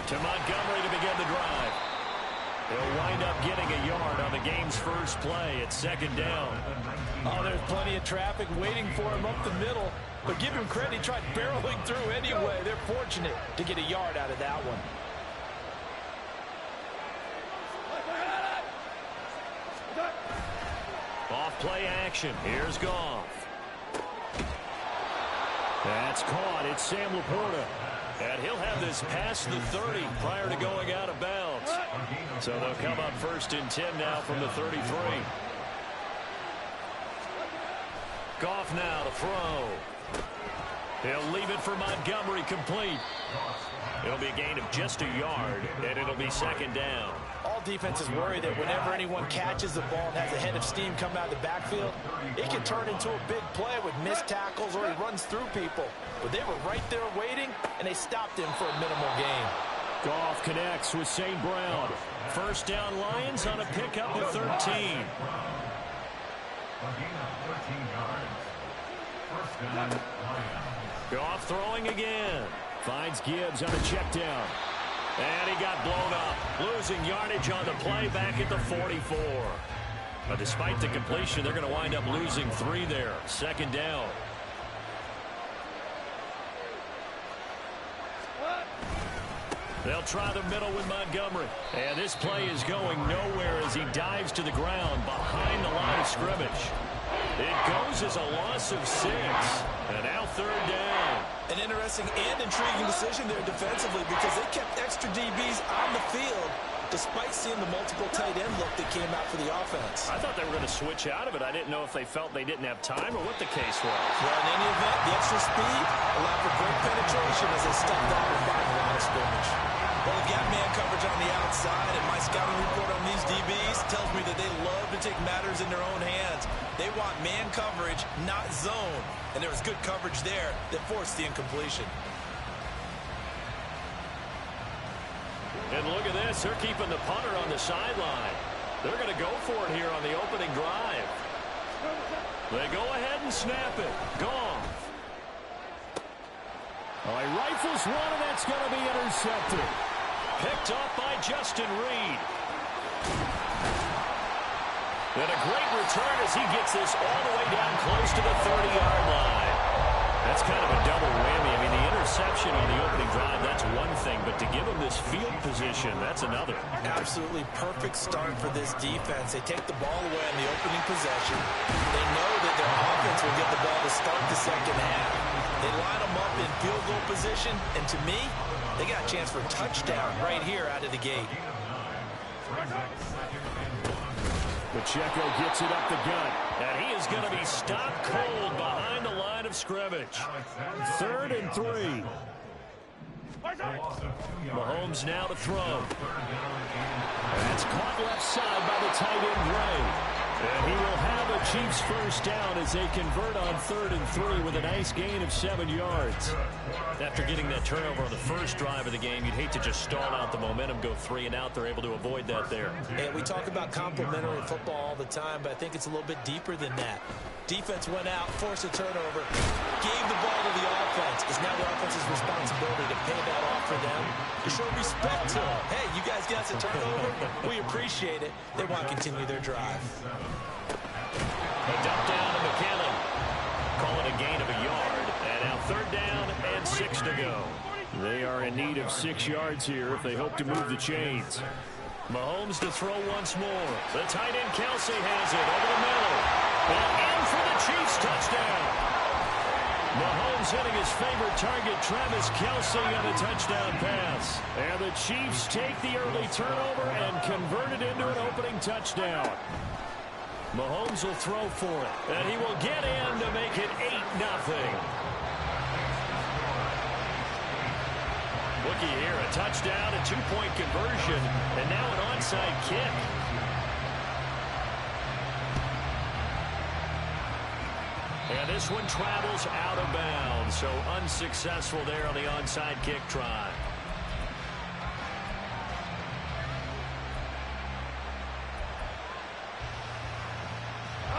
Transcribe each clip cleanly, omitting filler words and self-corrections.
To Montgomery to begin the drive. He'll wind up getting a yard on the game's first play at second down. Oh, there's plenty of traffic waiting for him up the middle. But give him credit, he tried barreling through anyway. They're fortunate to get a yard out of that one. Off play action. Here's Goff. That's caught. It's Sam Laporta. And he'll have this past the 30 prior to going out of bounds. So they'll come up first and 10 now from the 33. Goff now to throw. He'll leave it for Montgomery complete. It'll be a gain of just a yard, and it'll be second down. All defenses worry that whenever anyone catches the ball and has a head of steam coming out of the backfield, it can turn into a big play with missed tackles or he runs through people. But they were right there waiting, and they stopped him for a minimal gain. Goff connects with St. Brown. First down Lions on a pickup of 13. Goff throwing again. Finds Gibbs on a check down. And he got blown up. Losing yardage on the play back at the 44. But despite the completion, they're going to wind up losing 3 there. Second down. They'll try the middle with Montgomery. And this play is going nowhere as he dives to the ground behind the line of scrimmage. It goes as a loss of 6. And now third down. An interesting and intriguing decision there defensively because they kept extra DBs on the field despite seeing the multiple tight end look that came out for the offense. I thought they were going to switch out of it. I didn't know if they felt they didn't have time or what the case was. Well, in any event, the extra speed allowed for great penetration as they stepped out and behind the line of scrimmage. Well, they've got man coverage on the outside, and my scouting report on these DBs tells me that they love to take matters in their own hands. They want man coverage, not zone. And there was good coverage there that forced the incompletion. And look at this. They're keeping the punter on the sideline. They're going to go for it here on the opening drive. They go ahead and snap it. Goff. Oh, he rifles one, and that's going to be intercepted. Picked up by Justin Reed. And a great return as he gets this all the way down close to the 30-yard line. That's kind of a double whammy. I mean, the interception on the opening drive, that's one thing. But to give him this field position, that's another. Absolutely perfect start for this defense. They take the ball away on the opening possession. They know that their offense will get the ball to start the second half. They line them up in field goal position. And to me, they got a chance for a touchdown right here out of the gate. Pacheco gets it up the gut, and he is going to be stopped cold behind the line of scrimmage. 3rd and 3. Mahomes now to throw. That's caught left side by the tight end Gray. And he will have a Chiefs first down as they convert on 3rd and 3 with a nice gain of 7 yards. After getting that turnover on the first drive of the game, you'd hate to just stall out the momentum, go 3 and out. They're able to avoid that there. And we talk about complementary football all the time, but I think it's a little bit deeper than that. Defense went out, forced a turnover, gave the ball to the offense. It's now the offense's responsibility to pay that off for them, to show respect to them. Hey, you guys got us a turnover. We appreciate it. They want to continue their drive. A dump down to McKinnon. Call it a gain of a yard. And now 3rd down and 6 to go. They are in need of 6 yards here if they hope to move the chains. Mahomes to throw once more. The tight end Kelsey has it over the middle. And in for the Chiefs touchdown. Mahomes hitting his favorite target, Travis Kelsey, on a touchdown pass. And the Chiefs take the early turnover and convert it into an opening touchdown. Mahomes will throw for it, and he will get in to make it 8-0. Looky here, a touchdown, a 2-point conversion, and now an onside kick. And this one travels out of bounds, so unsuccessful there on the onside kick try.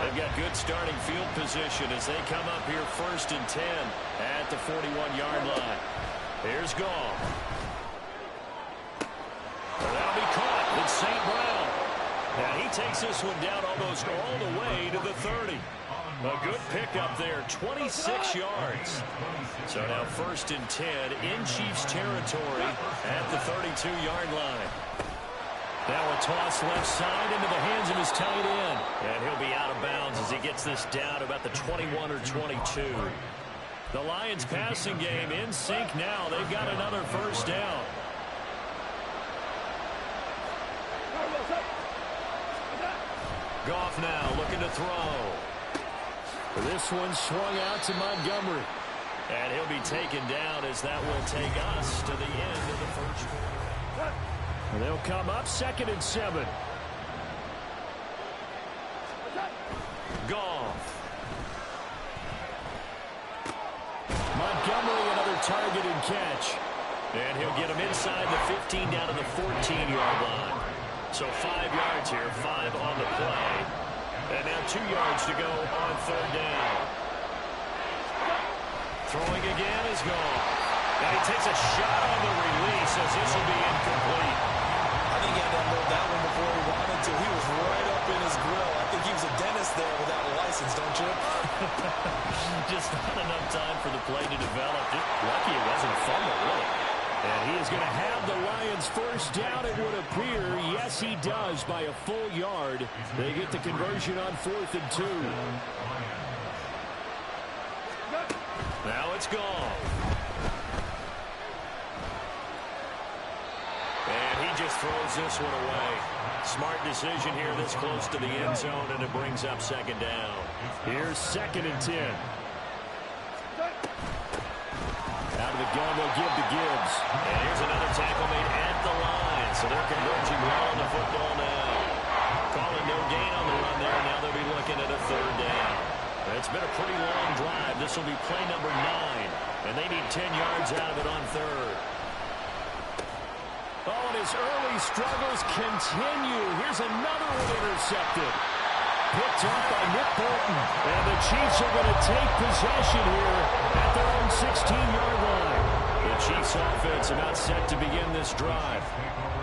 They've got good starting field position as they come up here 1st and 10 at the 41-yard line. Here's Goff. Well, that'll be caught with St. Brown. And he takes this one down almost all the way to the 30. A good pickup there, 26 yards. So now 1st and 10 in Chiefs territory at the 32-yard line. Now a toss left side into the hands of his tight end. And he'll be out of bounds as he gets this down about the 21 or 22. The Lions passing game in sync now. They've got another 1st down. Goff now looking to throw. This one swung out to Montgomery. And he'll be taken down as that will take us to the end of the 1st quarter. And they'll come up 2nd and 7. Goff. Montgomery, another target and catch. And he'll get him inside the 15 down to the 14-yard line. So 5 yards here, 5 on the play. And now 2 yards to go on 3rd down. Throwing again is gone. And he takes a shot on the release as this will be incomplete. I think he had to unload that one before he wanted to. He was right up in his grill. I think he was a dentist there without a license, don't you? Just not enough time for the play to develop. Just lucky it wasn't a fumble, really. And he is going to have the Lions 1st down, it would appear. Yes, he does by a full yard. They get the conversion on 4th and 2. Now it's gone. And he just throws this one away. Smart decision here this close to the end zone, and it brings up 2nd down. Here's 2nd and 10. Out of the gun, they'll give to Gibbs. And here's another tackle made at the line. So they're converging well on the football now. Calling no gain on the run there. Now they'll be looking at a 3rd down. It's been a pretty long drive. This will be play number 9. And they need 10 yards out of it on 3rd. Oh, and his early struggles continue. Here's another one intercepted. Picked up by Nick Bolton. And the Chiefs are going to take possession here at their own 16-yard line. The Chiefs offense about set to begin this drive.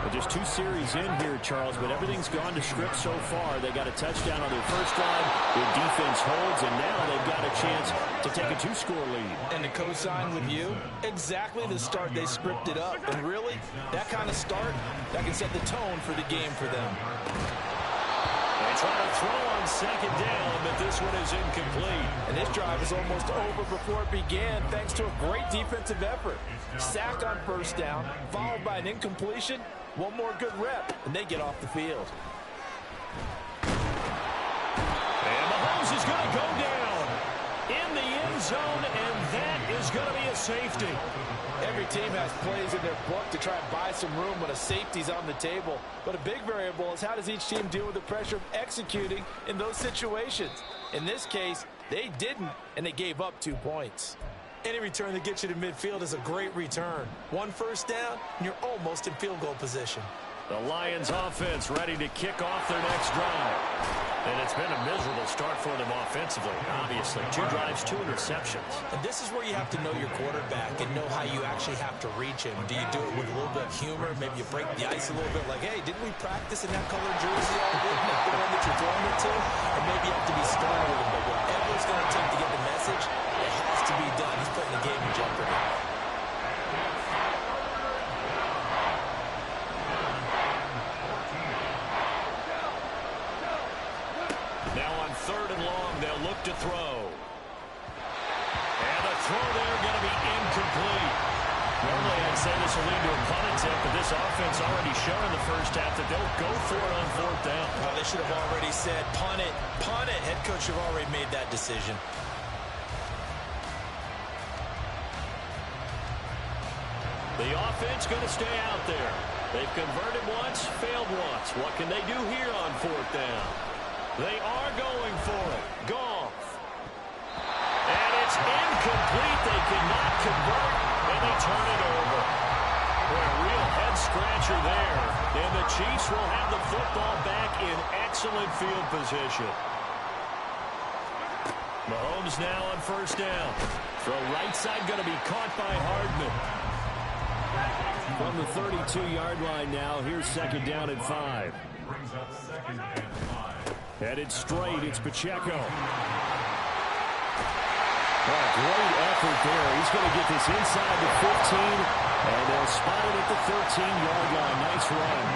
Well, just 2 series in here, Charles, but everything's gone to script so far. They got a touchdown on their 1st drive. Their defense holds, and now they've got a chance to take a 2-score lead. And to co-sign with you, exactly the start they scripted up. And really, that kind of start, that can set the tone for the game for them. They try to throw on 2nd down, but this one is incomplete. And this drive is almost over before it began, thanks to a great defensive effort. Sack on 1st down, followed by an incompletion. One more good rep, and they get off the field. And Mahomes is going to go down in the end zone, and that is going to be a safety. Every team has plays in their book to try and buy some room when a safety's on the table. But a big variable is how does each team deal with the pressure of executing in those situations. In this case, they didn't, and they gave up 2 points. Any return that gets you to midfield is a great return. 1 1st down, and you're almost in field goal position. The Lions offense ready to kick off their next drive. And it's been a miserable start for them offensively, obviously. 2 drives, 2 interceptions. And this is where you have to know your quarterback and know how you actually have to reach him. Do you do it with a little bit of humor? Maybe you break the ice a little bit like, hey, didn't we practice in that colored jersey all week? Like the one that you're throwing it to? Or maybe you have to be stern with him. But whatever it's going to take to get the message, it has to be done. He's putting the game in jeopardy. Now on 3rd and long, they'll look to throw. And the throw there going to be incomplete. Normally I'd say this will lead to a punt attempt, but this offense already shown in the 1st half that they'll go for it on 4th down. Oh, they should have already said, punt it, punt it. Head coach should have already made that decision. The offense going to stay out there. They've converted once, failed once. What can they do here on 4th down? They are going for it. Goff. And it's incomplete. They cannot convert, and they turn it over. Boy, a real head-scratcher there. And the Chiefs will have the football back in excellent field position. Mahomes now on 1st down. Throw right side going to be caught by Hardman. From the 32-yard line now, here's second down and 5. Headed straight, it's Pacheco. Oh, great effort there. He's going to get this inside the 15, and they'll spot it at the 13-yard line. Nice run.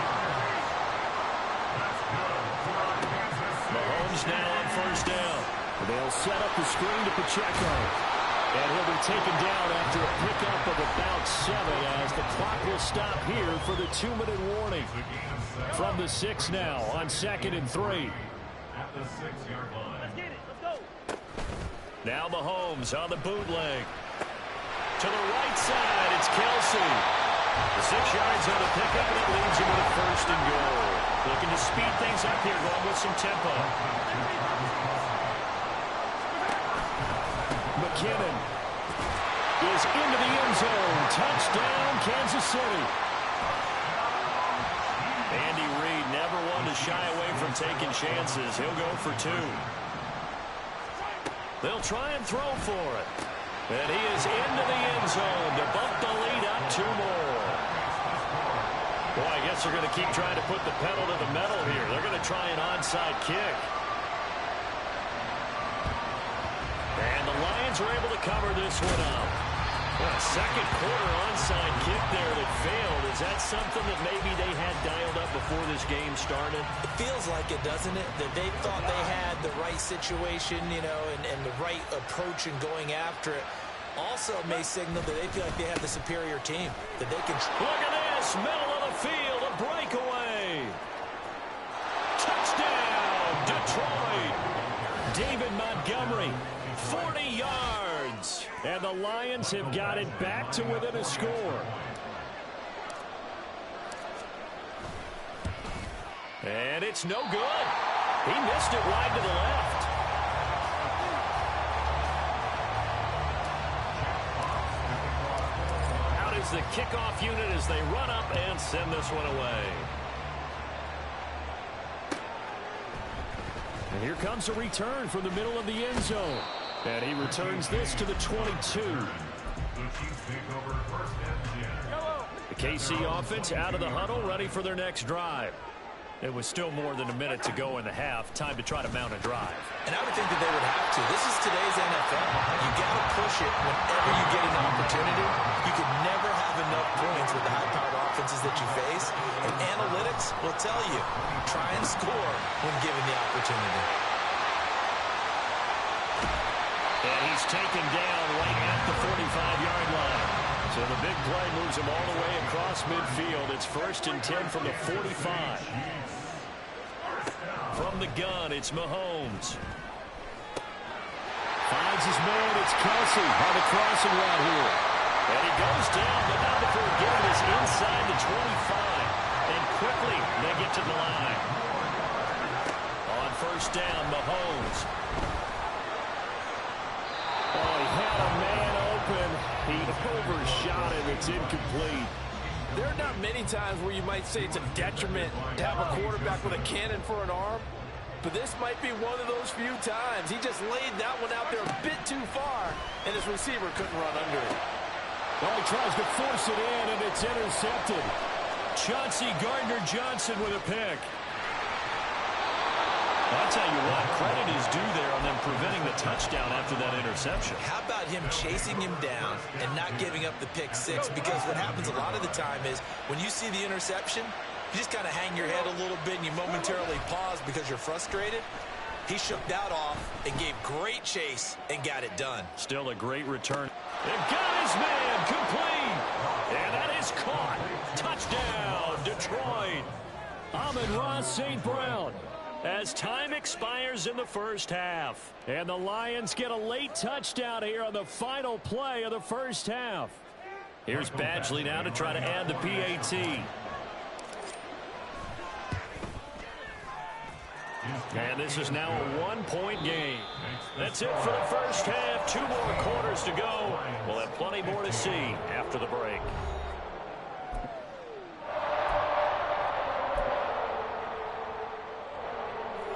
Mahomes now on first down. They'll set up the screen to Pacheco. And he'll be taken down after a pickup of about 7 as the clock will stop here for the 2-minute warning. From the 6 now on 2nd and 3. At the 6-yard line. Let's get it. Let's go. Now Mahomes on the bootleg. To the right side, it's Kelsey. The 6 yards on the pickup, and it leads him with first and goal. Looking to speed things up here, going with some tempo. McKinnon is into the end zone. Touchdown, Kansas City. Andy Reid never one to shy away from taking chances. He'll go for 2. They'll try and throw for it. And he is into the end zone to bump the lead up 2 more. Boy, I guess they're going to keep trying to put the pedal to the metal here. They're going to try an onside kick. And the Lions are able to cover this one up. Well, second quarter onside kick there that failed. Is that something that maybe they had dialed up before this game started? It feels like it, doesn't it? That they thought they had the right situation, you know, and the right approach in going after it. Also may signal that they feel like they have the superior team, that they can... Look at this, middle of the field, a breakaway. Touchdown, Detroit. David Montgomery, 40 yards. And the Lions have got it back to within a score. And it's no good. He missed it wide to the left. Out is the kickoff unit as they run up and send this one away. And here comes a return from the middle of the end zone. And he returns this to the 22. The KC offense out of the huddle, ready for their next drive. It was still more than a minute to go in the half. Time to try to mount a drive. And I would think that they would have to. This is today's NFL. You got to push it whenever you get an opportunity. You could never have enough points with the high-powered offenses that you face. And analytics will tell you, try and score when given the opportunity. And he's taken down right at the 45-yard line. So the big play moves him all the way across midfield. It's 1st and 10 from the 45. From the gun, it's Mahomes. Finds his man, it's Kelsey on the crossing route here. And he goes down, but not before getting this inside the 25. And quickly, they get to the line. On first down, Mahomes. Oh, he had a man open. He overshot it. It's incomplete. There are not many times where you might say it's a detriment to have a quarterback with a cannon for an arm, but this might be one of those few times. He just laid that one out there a bit too far, and his receiver couldn't run under it. Well, he tries to force it in, and it's intercepted. Chauncey Gardner-Johnson with a pick. I'll tell you what, credit is due there on them preventing the touchdown after that interception. How about him chasing him down and not giving up the pick six? Because what happens a lot of the time is when you see the interception, you just kind of hang your head a little bit and you momentarily pause because you're frustrated. He shook that off and gave great chase and got it done. Still a great return. And got his man complete. And that is caught. Touchdown, Detroit. Amon-Ra St. Brown. As time expires in the first half. And the Lions get a late touchdown here on the final play of the first half. Here's Badgley now to try to add the PAT. And this is now a one-point game. That's it for the first half. 2 more quarters to go. We'll have plenty more to see after the break.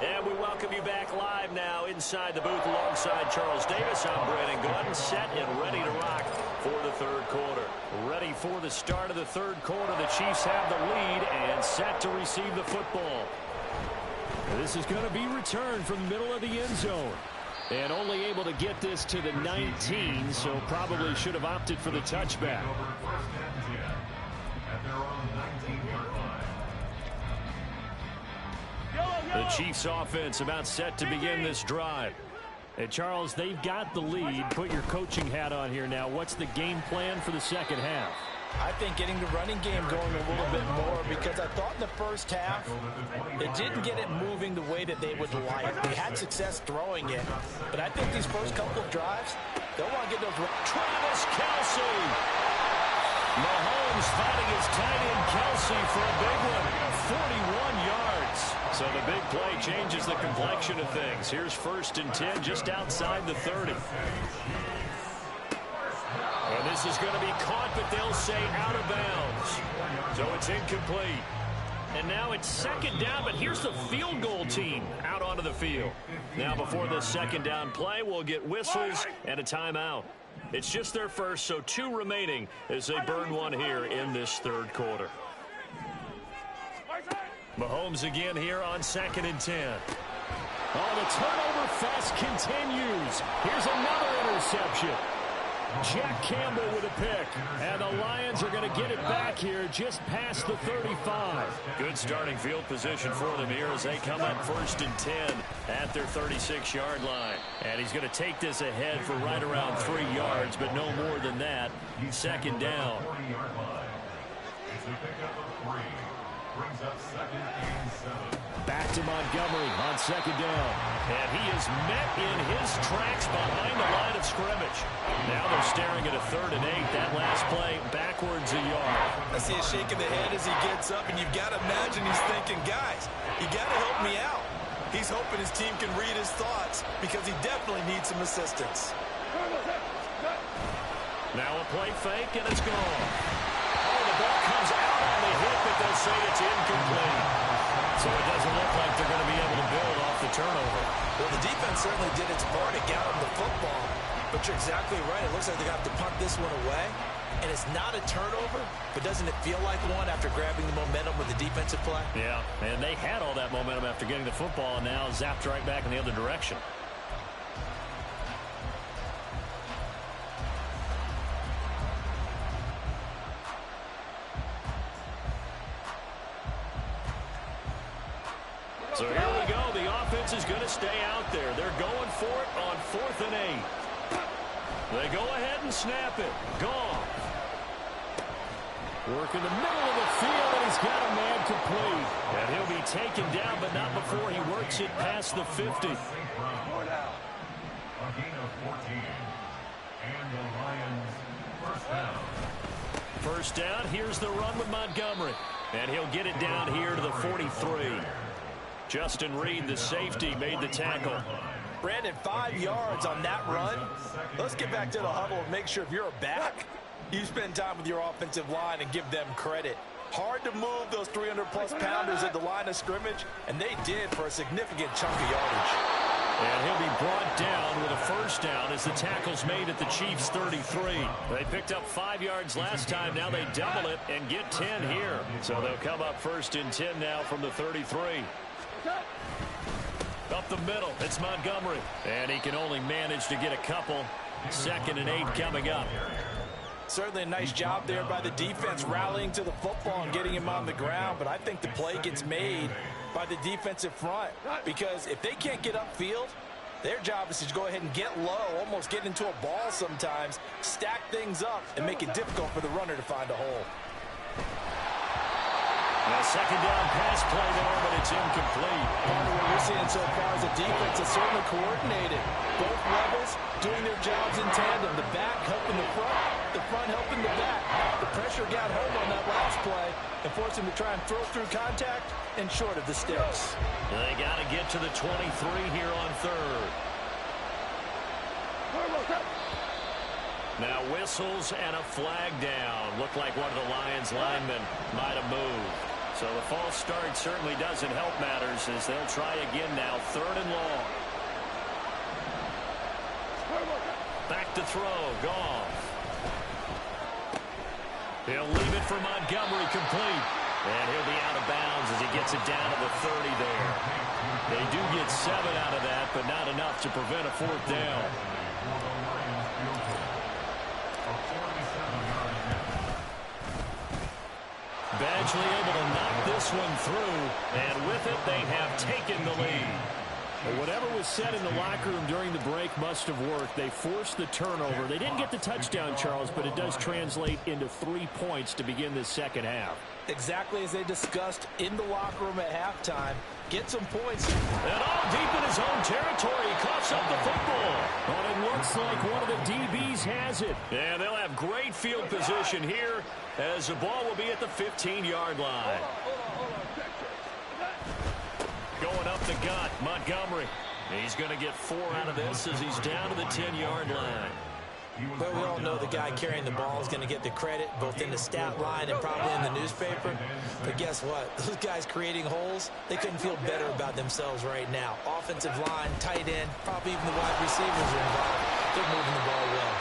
And we welcome you back live now inside the booth alongside Charles Davis. I'm Brandon Gordon, set and ready to rock for the third quarter. Ready for the start of the third quarter. The Chiefs have the lead and set to receive the football. This is going to be returned from the middle of the end zone. And only able to get this to the 19, so probably should have opted for the touchback. The Chiefs offense about set to begin this drive. And Charles, they've got the lead. Put your coaching hat on here now. What's the game plan for the second half? I think getting the running game going a little bit more, because I thought in the first half it didn't get it moving the way that they would like. They had success throwing it, but I think these first couple of drives, they'll want to get those. Travis Kelce. Mahomes finding his tight end Kelce for a big one. 41 yards. So the big play changes the complexion of things. Here's 1st and 10 just outside the 30. And this is going to be caught, but they'll say out of bounds. So it's incomplete. And now it's second down, but here's the field goal team out onto the field. Now before this second down play, we'll get whistles and a timeout. It's just their first, so 2 remaining as they burn one here in this third quarter. Mahomes again here on 2nd and 10. Oh, the turnover fest continues. Here's another interception. Jack Campbell with a pick. And the Lions are going to get it back here just past the 35. Good starting field position for them here as they come up 1st and 10 at their 36-yard line. And he's going to take this ahead for right around 3 yards, but no more than that. 2nd down. Back to Montgomery on 2nd down. And he is met in his tracks behind the line of scrimmage. Now they're staring at a 3rd and 8. That last play backwards a yard. I see a shake of the head as he gets up, and you've got to imagine he's thinking, guys, you got to help me out. He's hoping his team can read his thoughts because he definitely needs some assistance. Now a play fake, and it's gone. Oh, the ball comes out on the hit, but they'll say it's incomplete. So it doesn't look like they're going to be able to build off the turnover. Well, the defense certainly did its part to get him the football. But you're exactly right. It looks like they're going to have to punt this one away. And it's not a turnover, but doesn't it feel like one after grabbing the momentum with the defensive play? Yeah, and they had all that momentum after getting the football, and now zapped right back in the other direction. So here we go. The offense is going to stay out there. They're going for it on 4th and 8. They go ahead and snap it. Goff. Work in the middle of the field, and he's got a man complete. And he'll be taken down, but not before he works it past the 50. A gain of 14. And the Lions first down. First down, here's the run with Montgomery. And he'll get it down here to the 43. Justin Reed, the safety, made the tackle. Brandon, 5 yards on that run. Let's get back to the huddle and make sure if you're a back, you spend time with your offensive line and give them credit. Hard to move those 300-plus pounders at the line of scrimmage, and they did for a significant chunk of yardage. And he'll be brought down with a first down as the tackle's made at the Chiefs' 33. They picked up 5 yards last time. Now they double it and get 10 here. So they'll come up 1st and 10 now from the 33. Up the middle, it's Montgomery. And he can only manage to get a couple. 2nd and 8 coming up. Certainly a nice job there by the defense rallying to the football and getting him on the ground. But I think the play gets made by the defensive front, because if they can't get upfield, their job is to go ahead and get low, almost get into a ball sometimes, stack things up, and make it difficult for the runner to find a hole. A second down pass play there, but it's incomplete. Part of what we're seeing so far is the defense is certainly coordinated. Both levels doing their jobs in tandem. The back helping the front helping the back. The pressure got home on that last play and forced him to try and throw through contact and short of the sticks. They got to get to the 23 here on 3rd. Now whistles and a flag down. Looked like one of the Lions linemen might have moved. So the false start certainly doesn't help matters as they'll try again now. 3rd and long. Back to throw. Goff. He'll leave it for Montgomery complete. And he'll be out of bounds as he gets it down to the 30 there. They do get 7 out of that, but not enough to prevent a fourth down. Badgley able to knock this one through, and with it, they have taken the lead. Well, whatever was said in the locker room during the break must have worked. They forced the turnover. They didn't get the touchdown, Charles, but it does translate into 3 points to begin this second half. Exactly as they discussed in the locker room at halftime. Get some points. And all deep in his own territory. He coughs up the football. But it looks like one of the DBs has it. And they'll have great field position here as the ball will be at the 15-yard line. Going up the gut, Montgomery. He's going to get 4 out of this as he's down to the 10-yard line. But we all know the guy carrying the ball is going to get the credit both in the stat line and probably in the newspaper. But guess what? Those guys creating holes, they couldn't feel better about themselves right now. Offensive line, tight end, probably even the wide receivers are involved. They're moving the ball well.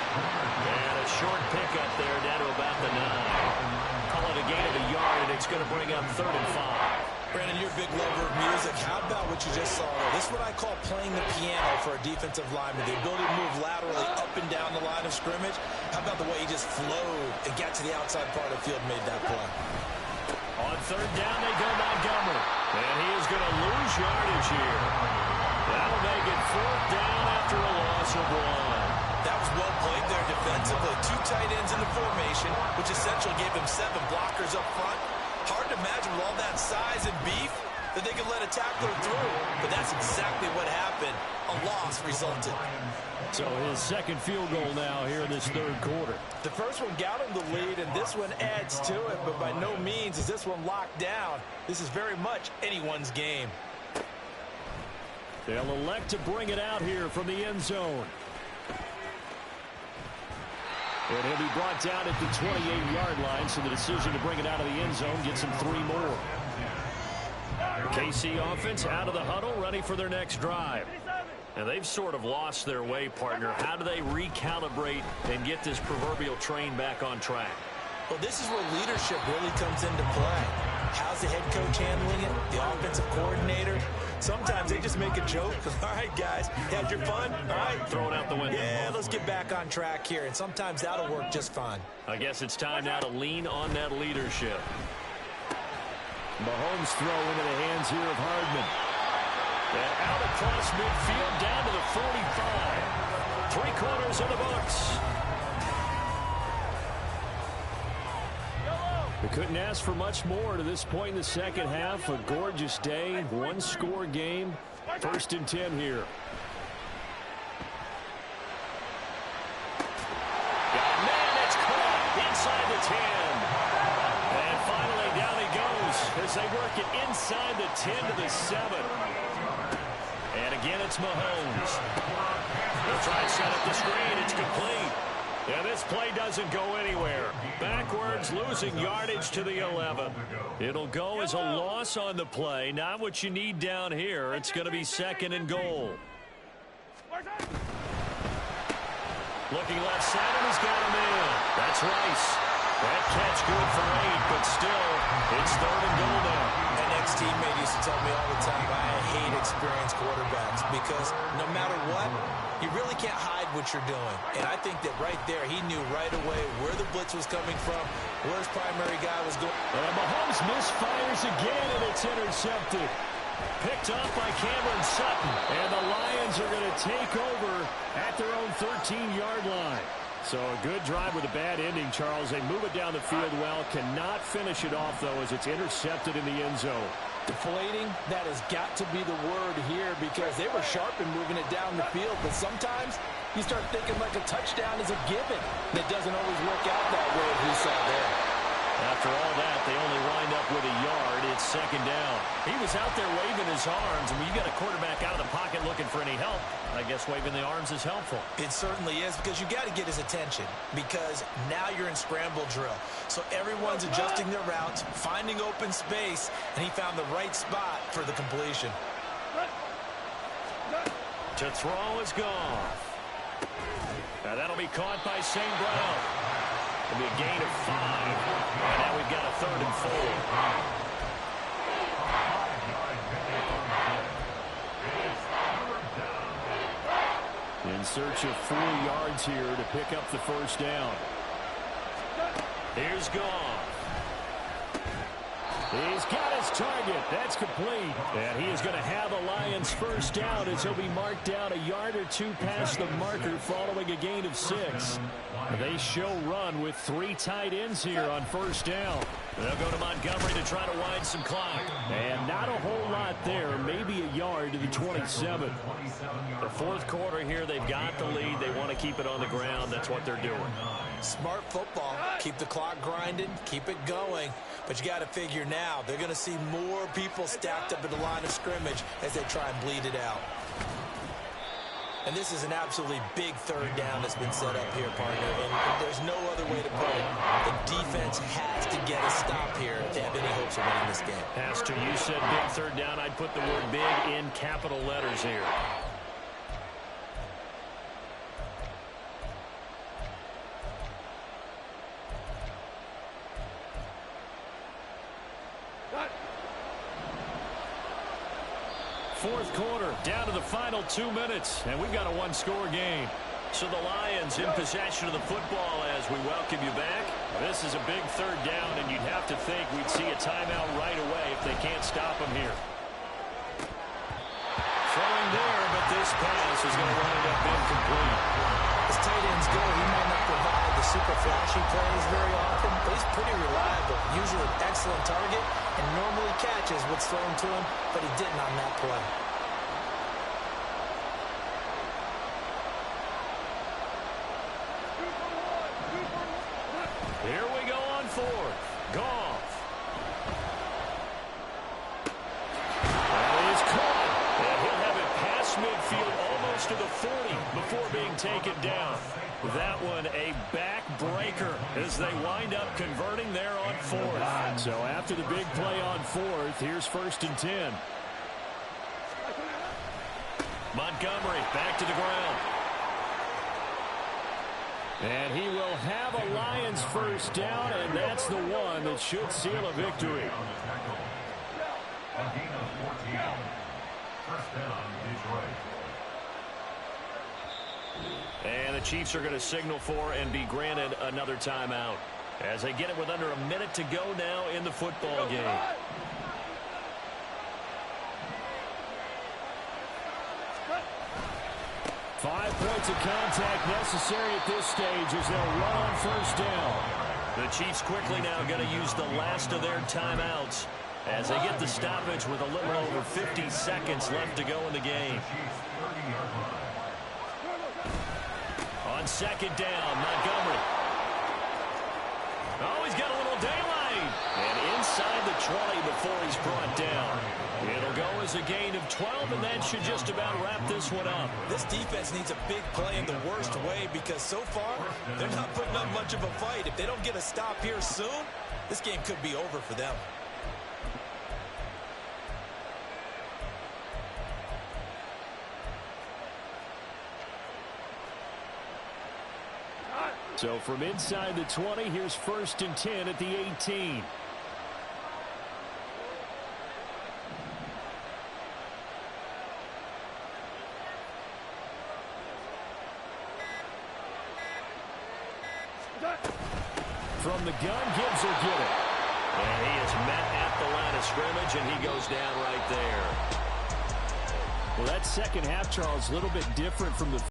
And a short pickup there down to about the 9. Call it a gain of a yard, and it's going to bring up 3rd and 5. Brandon, you're a big lover of music. How about what you just saw there? This is what I call playing the piano for a defensive lineman. The ability to move laterally up and down the line of scrimmage. How about the way he just flowed and got to the outside part of the field and made that play? On 3rd down, they go Montgomery. And he is going to lose yardage here. That'll make it 4th down after a loss of 1. That was well played there defensively. 2 tight ends in the formation, which essentially gave him 7 blockers up front. Hard to imagine with all that size and beef that they could let a tackler through. But that's exactly what happened. A loss resulted. So his second field goal now here in this 3rd quarter. The first one got him the lead, and this one adds to it. But by no means is this one locked down. This is very much anyone's game. They'll elect to bring it out here from the end zone. And he'll be brought down at the 28-yard line, so the decision to bring it out of the end zone gets him 3 more. KC offense out of the huddle, ready for their next drive. And they've sort of lost their way, partner. How do they recalibrate and get this proverbial train back on track? Well, this is where leadership really comes into play. How's the head coach handling it? The offensive coordinator? Sometimes they just make a joke. All right, guys, had your fun? All right. Throw it out the window. Yeah, let's get back on track here. And sometimes that'll work just fine. I guess it's time now to lean on that leadership. Mahomes throw into the hands here of Hardman. And out across midfield down to the 45. 3 quarters in the books. We couldn't ask for much more to this point in the second half. A gorgeous day, 1-score game. 1st and 10 here. Man, it's caught inside the 10. And finally down he goes as they work it inside the 10 to the 7. And again, it's Mahomes. They'll try and set up the screen. It's complete. And this play doesn't go anywhere. Backwards, losing yardage to the 11. It'll go as a loss on the play. Not what you need down here. It's going to be 2nd and goal. Looking left side, and he's got him in. That's Rice. That catch good for 8, but still, it's 3rd and goal now. An ex-teammate used to tell me all the time, I hate experienced quarterbacks because no matter what, you really can't hide what you're doing. And I think that right there, he knew right away where the blitz was coming from, where his primary guy was going. And Mahomes misfires again, and it's intercepted. Picked off by Cameron Sutton. And the Lions are going to take over at their own 13-yard line. So a good drive with a bad ending, Charles. They move it down the field well. Cannot finish it off, though, as it's intercepted in the end zone. Deflating, that has got to be the word here because they were sharp in moving it down the field. But sometimes you start thinking like a touchdown is a given. That doesn't always work out that way, as we saw there. After all that, they only wind up with a yard. It's 2nd down. He was out there waving his arms, and when you got a quarterback out of the pocket looking for any help, I guess waving the arms is helpful. It certainly is because you got to get his attention because now you're in scramble drill. So everyone's adjusting their routes, finding open space, and he found the right spot for the completion. To throw is gone. Now that'll be caught by St. Brown. It'll be a gain of 5. And now we've got a 3rd and 4. In search of 4 yards here to pick up the first down. Here's Goff. He's got his target. That's complete. And he is going to have a Lions first down as he'll be marked down a yard or 2 past the marker following a gain of 6. They show run with 3 tight ends here on first down. They'll go to Montgomery to try to wind some clock. And not a whole lot there. Maybe a yard to the 27. The 4th quarter here, they've got the lead. They want to keep it on the ground. That's what they're doing. Smart football. Keep the clock grinding. Keep it going. But you got to figure now, they're going to see more people stacked up at the line of scrimmage as they try and bleed it out. And this is an absolutely big 3rd down that's been set up here, partner. And there's no other way to put it. The defense has to get a stop here if they have any hopes of winning this game. Pastor, you said big 3rd down. I'd put the word big in capital letters here. Fourth quarter, down to the final 2 minutes, and we've got a 1-score game. So the Lions in possession of the football as we welcome you back. This is a big 3rd down, and you'd have to think we'd see a timeout right away if they can't stop them here. Throwing there, but this pass is going to wind up incomplete. As tight ends go, he might not provide the super flashy plays very often, but he's pretty reliable. Usually an excellent target, and normally catches what's thrown to him, but he didn't on that play. Here we go on 4th. Goff. That is caught. And he'll have it past midfield almost to the 40 before being taken down. That one a backbreaker as they wind up converting there on 4th. So after the big play on 4th, here's 1st and 10. Montgomery back to the ground. And he will have a Lions first down, and that's the one that should seal a victory. A gain of 14. First down, Detroit. And the Chiefs are going to signal for and be granted another timeout as they get it with under a minute to go now in the football game. Five points of contact necessary at this stage as they'll run on first down. The Chiefs quickly now going to use the last of their timeouts as they get the stoppage with a little over 50 seconds left to go in the game. On 2nd down, Montgomery. Oh, he's got a little daylight. And inside the 20 before he's brought down. It'll go as a gain of 12, and that should just about wrap this one up. This defense needs a big play in the worst way because so far, they're not putting up much of a fight. If they don't get a stop here soon, this game could be over for them. So from inside the 20, here's 1st and 10 at the 18. From the gun, Gibbs will get it. And he is met at the line of scrimmage, and he goes down right there. Well, that second half, Charles, a little bit different from the